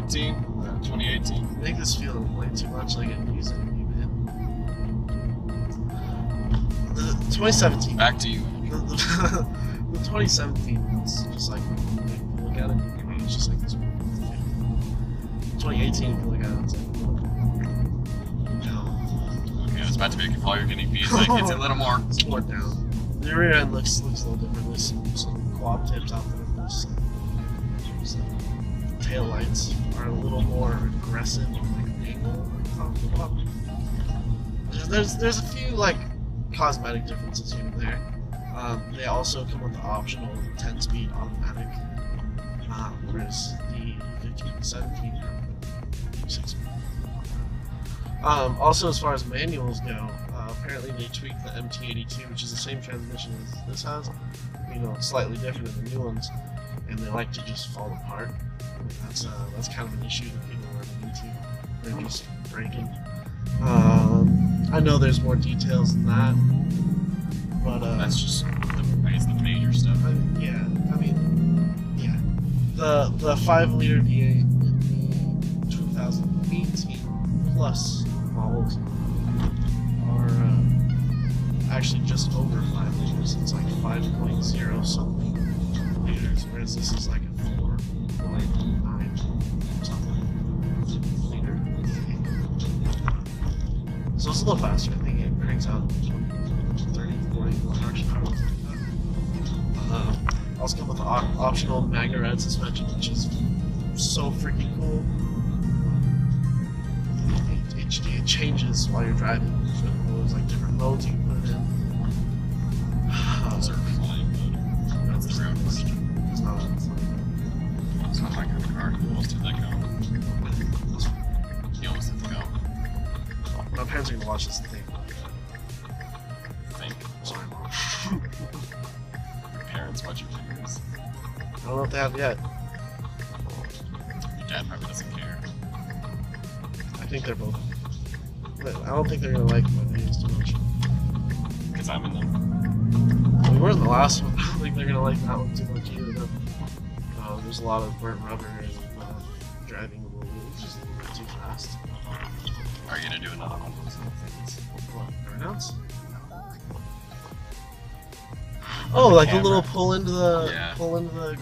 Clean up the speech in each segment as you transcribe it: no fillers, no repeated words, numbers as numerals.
2017, 2018. Make this feel way too much like a music man. The 2017. Back to you. The 2017 was just like, look at it, it's just like this. 2018, if you look at it, it's like, Okay, I was about to make a call. You're getting beat. Like it's a little more. it's more down. The rear end looks a little different. There's some quad tips out there. Tail lights are a little more aggressive, like angle. There's a few like cosmetic differences here and there. They also come with the optional 10-speed automatic, whereas the 15 and 17 have 6-speed. Also, as far as manuals go, apparently they tweaked the MT82, which is the same transmission as this has. You know, slightly different than the new ones, and they like to just fall apart. That's kind of an issue that people are running into. They're just breaking. I know there's more details than that, but that's just the major stuff. The 5-liter V8 in the 2018 plus models are actually just over 5 liters. It's like 5.0 something liters, whereas this is like a 4.9 something liter. So it's a little faster. I think it cranks out 30, 40 horsepower. Also come with the optional Magna Red suspension, which is so freaking cool. It changes while you're driving. So there's like different modes you can put it in. Those are flying mode. That's the real question. It's not my kind of car. You almost did that go. You almost did the go. My parents are gonna watch this thing. Think. Sorry, Mom. Your parents watch your videos. I don't know if they have yet. Your dad probably doesn't care. I think they're both. But I don't think they're gonna like my videos too much. Because I'm in them. We were in the last one. I don't think they're gonna like that one too much either. Though. There's a lot of burnt rubber and driving a little bit just too fast. Are you gonna do another one of those little things? What, burnouts? Oh, like a little pull into the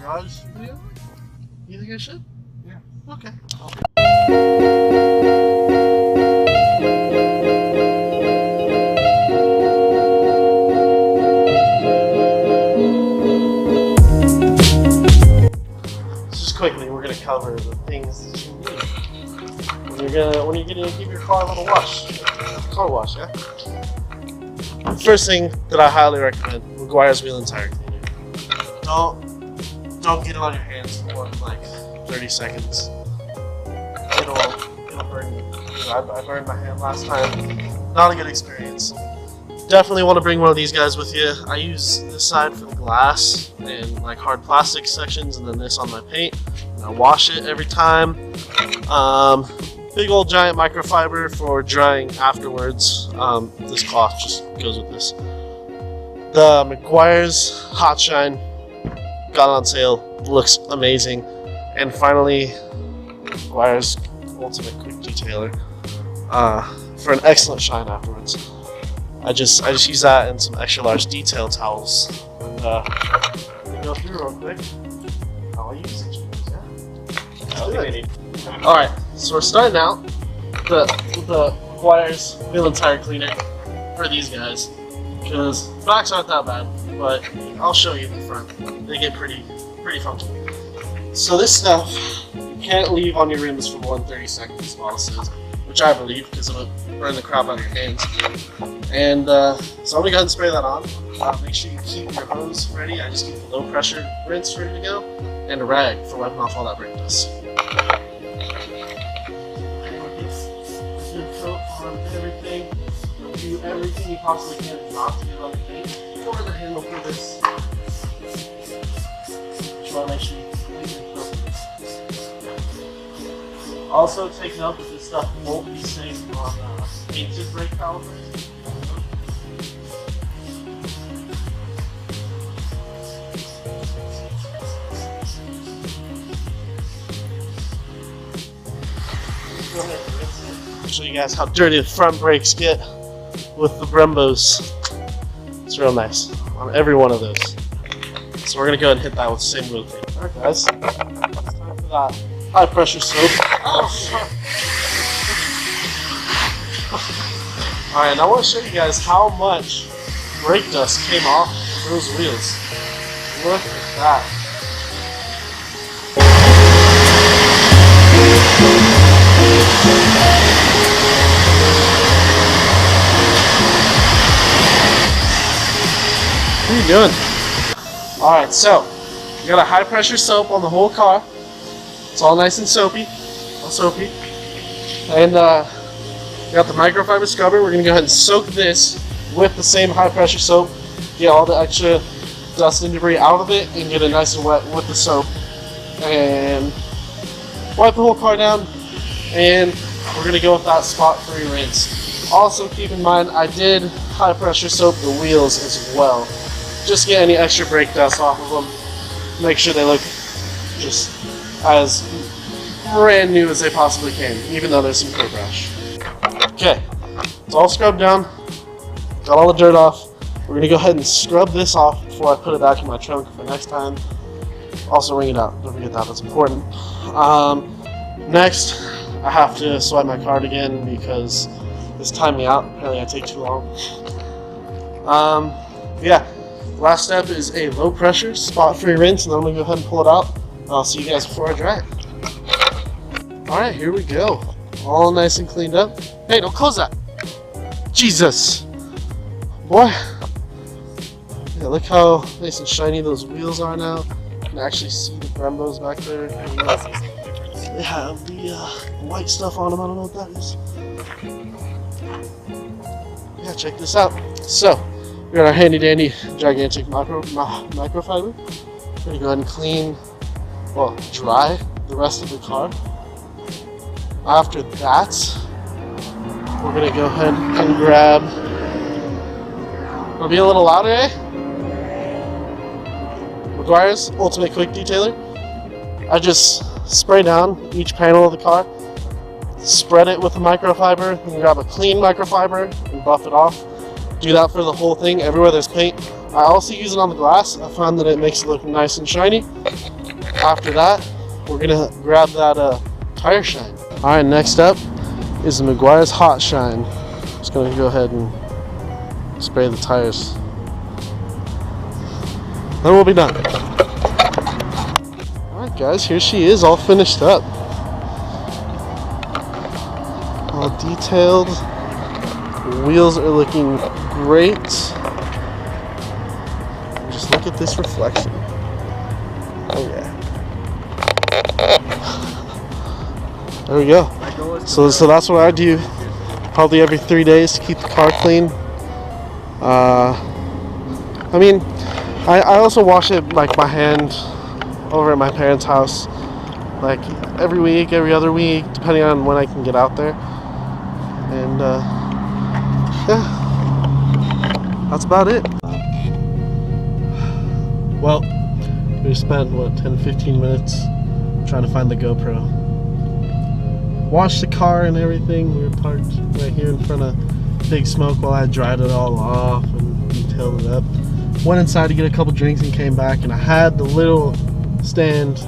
garage video? You think I should? Yeah. Okay. Just quickly, we're gonna cover the things that you need when you're gonna give your car a little wash. Car wash, yeah. First thing that I highly recommend: McGuire's wheel and tire cleaner. Don't get it on your hands for more than like 30 seconds. It'll burn you. I burned my hand last time. Not a good experience. Definitely want to bring one of these guys with you. I use this side for the glass and like hard plastic sections, and then this on my paint. And I wash it every time. Big old giant microfiber for drying afterwards. This cloth just goes with this. The McGuire's Hot Shine got on sale. Looks amazing. And finally, McGuire's Ultimate Quick Detailer for an excellent shine afterwards. I just use that and some extra large detail towels. And go through real quick. How I use each of those, yeah. Alright, so we're starting out with the McGuire's wheel and tire cleaner for these guys. Because backs aren't that bad, but I'll show you the front. They get pretty funky. So this stuff you can't leave on your rims for more than 30 seconds while it says, which I believe because it'll burn the crap out of your hands. And so I'm gonna go ahead and spray that on. Make sure you keep your hose ready. I just keep the low pressure rinse ready to go, and a rag for wiping off all that brake dust. Good coat on everything. Do everything you possibly can not to get on the paint. Cover the handle for this. Just want to make sure you completely cover this. Also, take note that this stuff won't be safe on painted brake calipers. go ahead and rinse it. I'll show you guys how dirty the front brakes get with the Brembos. It's real nice on every one of those. So we're gonna go ahead and hit that with the same wheel tape. Alright guys, it's time for that high pressure soap. Alright, now I want to show you guys how much brake dust came off those wheels. Look at that. What are you doing? Alright, so you got a high pressure soap on the whole car. It's all nice and soapy. All soapy. And you got the microfiber scrubber. We're going to go ahead and soak this with the same high pressure soap. Get all the extra dust and debris out of it and get it nice and wet with the soap. And wipe the whole car down. And we're going to go with that spot-free rinse. Also keep in mind, I did high pressure soap the wheels as well. Just get any extra brake dust off of them. Make sure they look just as brand new as they possibly can, even though there's some paint brush. Okay, it's all scrubbed down. Got all the dirt off. We're gonna go ahead and scrub this off before I put it back in my trunk for next time. Also wring it out. Don't forget that. That's important. Next, I have to swipe my card again because it's timed me out. Apparently, I take too long. Yeah. Last step is a low pressure spot-free rinse, and then I'm gonna go ahead and pull it out. I'll see you guys before I dry it. All right, here we go. All nice and cleaned up. Hey, don't close that. Jesus, boy. Yeah, look how nice and shiny those wheels are now. You can actually see the Brembos back there. They have the white stuff on them. I don't know what that is. Yeah, check this out. So. We got our handy dandy gigantic microfiber. We're gonna go ahead and clean, well, dry the rest of the car. After that, we're gonna go ahead and grab. It'll be a little louder, eh? McGuire's Ultimate Quick Detailer. I just spray down each panel of the car, spread it with the microfiber, and grab a clean microfiber and buff it off. Do that for the whole thing, everywhere there's paint. I also use it on the glass. I find that it makes it look nice and shiny. After that, we're gonna grab that tire shine. All right, next up is the McGuire's Hot Shine. Just gonna go ahead and spray the tires. Then we'll be done. All right, guys, here she is, all finished up. All detailed. The wheels are looking great. Just look at this reflection. Oh yeah. There we go. So that's what I do probably every 3 days to keep the car clean. I mean, I also wash it like by hand over at my parents' house, like every week, every other week, depending on when I can get out there. And yeah, that's about it. Well, we spent, what, 10-15 minutes trying to find the GoPro. Washed the car and everything. We were parked right here in front of Big Smoke while I dried it all off and detailed it up. Went inside to get a couple drinks and came back, and I had the little stand.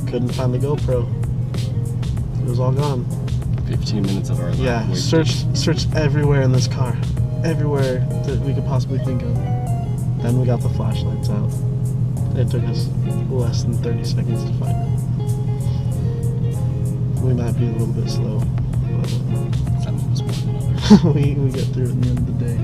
Couldn't find the GoPro. It was all gone. 15 minutes of our life. Yeah, searched everywhere in this car. Everywhere that we could possibly think of. Then we got the flashlights out. It took us less than 30 seconds to find it. We might be a little bit slow, but we get through it at the end of the day.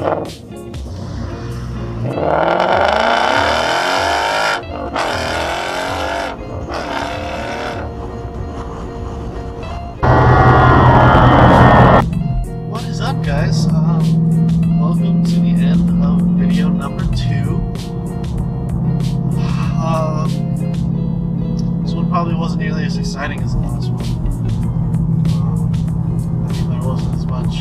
What is up, guys? Welcome to the end of video number 2. This one probably wasn't nearly as exciting as the last one. I mean, there wasn't as much,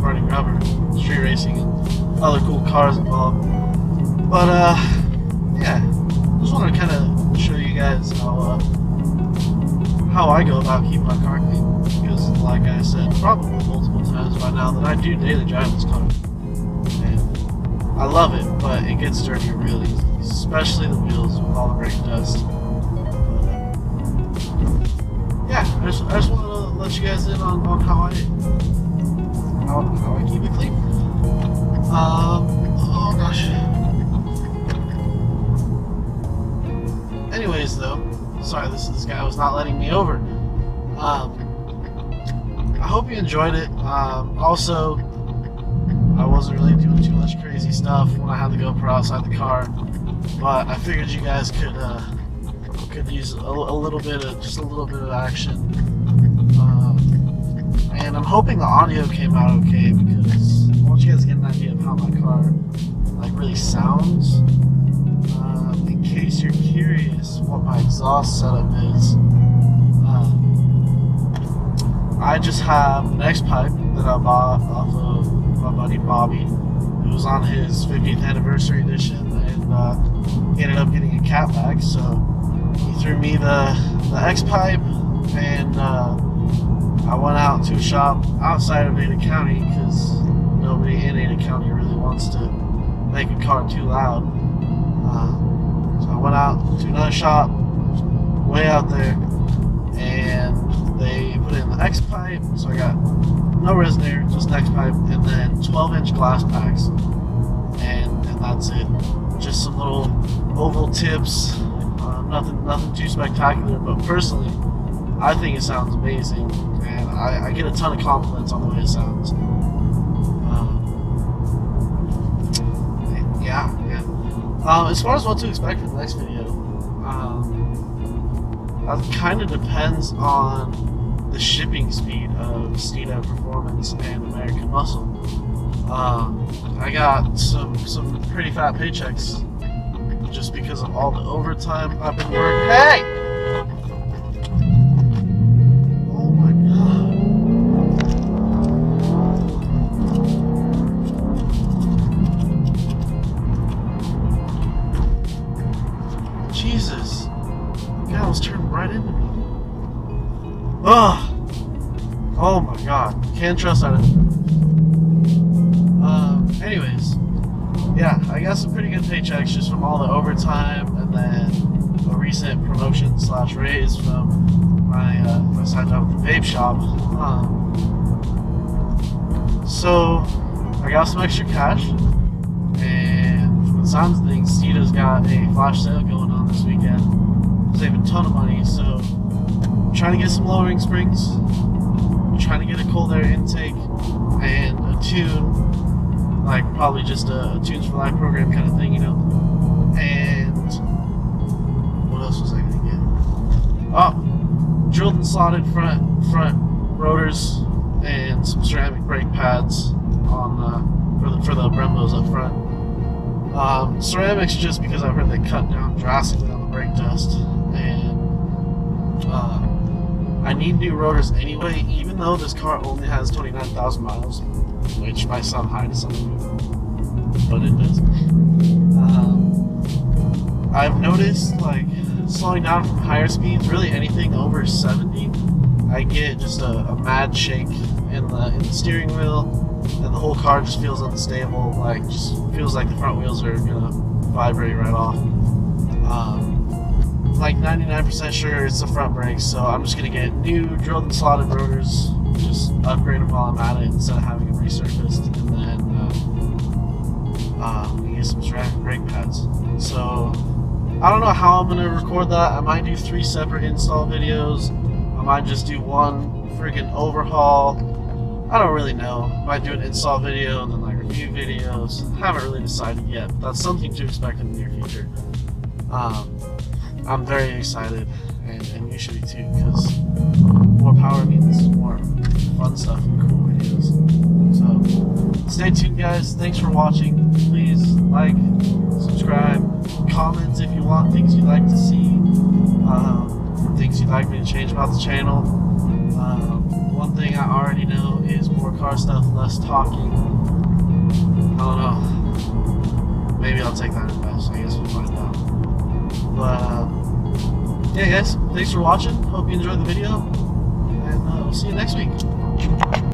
burning rubber, street racing, and other cool cars involved. But yeah, just wanted to kind of show you guys how I go about keeping my car clean. Because, like I said, probably multiple times by now, that I do daily drive this car. And I love it, but it gets dirty really easy, especially the wheels with all the brake dust. Yeah, I just wanted to let you guys in on how I keep it clean. Oh gosh. Anyways, though, sorry, this guy was not letting me over. I hope you enjoyed it. Also, I wasn't really doing too much crazy stuff when I had the GoPro outside the car, but I figured you guys could use a little bit of action. And I'm hoping the audio came out okay, because I want you guys to get an idea of how my car really sounds. In case you're curious what my exhaust setup is, I just have an X pipe that I bought off of my buddy Bobby, who was on his 50th anniversary edition, and he ended up getting a cat bag, so he threw me the X pipe, and I went out to a shop outside of Ada County, because nobody in Ada County really wants to make a car too loud. So I went out to another shop way out there, and they put in the X pipe, so I got no resonator, just X pipe, and then 12-inch glass packs, and that's it. Just some little oval tips, nothing too spectacular, but personally, I think it sounds amazing, and I get a ton of compliments on the way it sounds. Yeah. As far as what to expect for the next video, that kind of depends on the shipping speed of Steeda Performance and American Muscle. I got some pretty fat paychecks just because of all the overtime I've been working. Hey! Oh my god. Jesus. The guy was turning right into me. Ugh. Oh my god. Can't trust that. Anyways. Yeah, I got some pretty good paychecks just from all the overtime, and then a recent promotion / raise from my side job at the vape shop. So I got some extra cash, and from the sounds of things, Steeda's got a flash sale going on this weekend, saving a ton of money. So I'm trying to get some lowering springs, I'm trying to get a cold air intake, and a tune. Like probably just a Tunes for Life program kind of thing, you know. And what else was I gonna get? Oh, drilled and slotted front rotors and some ceramic brake pads on for the Brembos up front. Ceramics just because I've heard they cut down drastically on the brake dust, and I need new rotors anyway, even though this car only has 29,000 miles. Which might sound high to some of you, but it doesn't. I've noticed, like, slowing down from higher speeds, really anything over 70, I get just a mad shake in the steering wheel, and the whole car just feels unstable. Like, just feels like the front wheels are gonna vibrate right off. Like 99% sure it's the front brakes, so I'm just gonna get new drilled and slotted rotors. Just upgrade them while I'm at it instead of having them resurfaced, and then get some ceramic brake pads. So I don't know how I'm gonna record that. I might do 3 separate install videos. I might just do one freaking overhaul. I don't really know. Might do an install video and then like review videos. Haven't really decided yet. But that's something to expect in the near future. I'm very excited, and you should be too, because more power means more fun stuff and cool videos. So stay tuned, guys. Thanks for watching. Please like, subscribe, comment if you want things you'd like to see, things you'd like me to change about the channel. One thing I already know is more car stuff, less talking. I don't know. Maybe I'll take that advice. I guess we'll find out. But yeah, guys, thanks for watching. Hope you enjoyed the video, and we'll see you next week.